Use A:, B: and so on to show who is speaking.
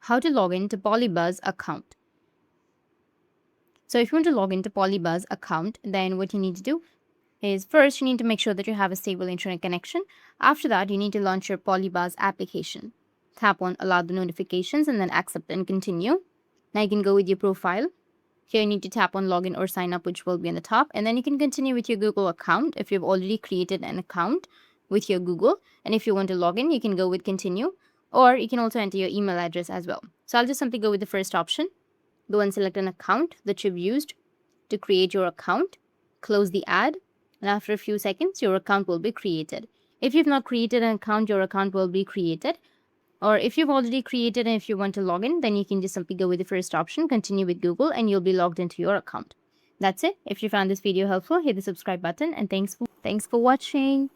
A: how to log into PolyBuzz account. So if you want to log into PolyBuzz account, then what you need to do is first you need to make sure that you have a stable internet connection. After that, you need to launch your PolyBuzz application. Tap on allow the notifications and then accept and continue. Now you can go with your profile. Here you need to tap on login or sign up, which will be on the top, and then you can continue with your Google account if you've already created an account with your Google. And if you want to log in, you can go with continue, or you can also enter your email address as well. So I'll just simply go with the first option. Go and select an account that you've used to create your account. Close the ad, and after a few seconds, your account will be created. If you've not created an account, your account will be created. Or if you've already created and if you want to log in, then you can just simply go with the first option, continue with Google, and you'll be logged into your account. That's it. If you found this video helpful, hit the subscribe button, and thanks for watching.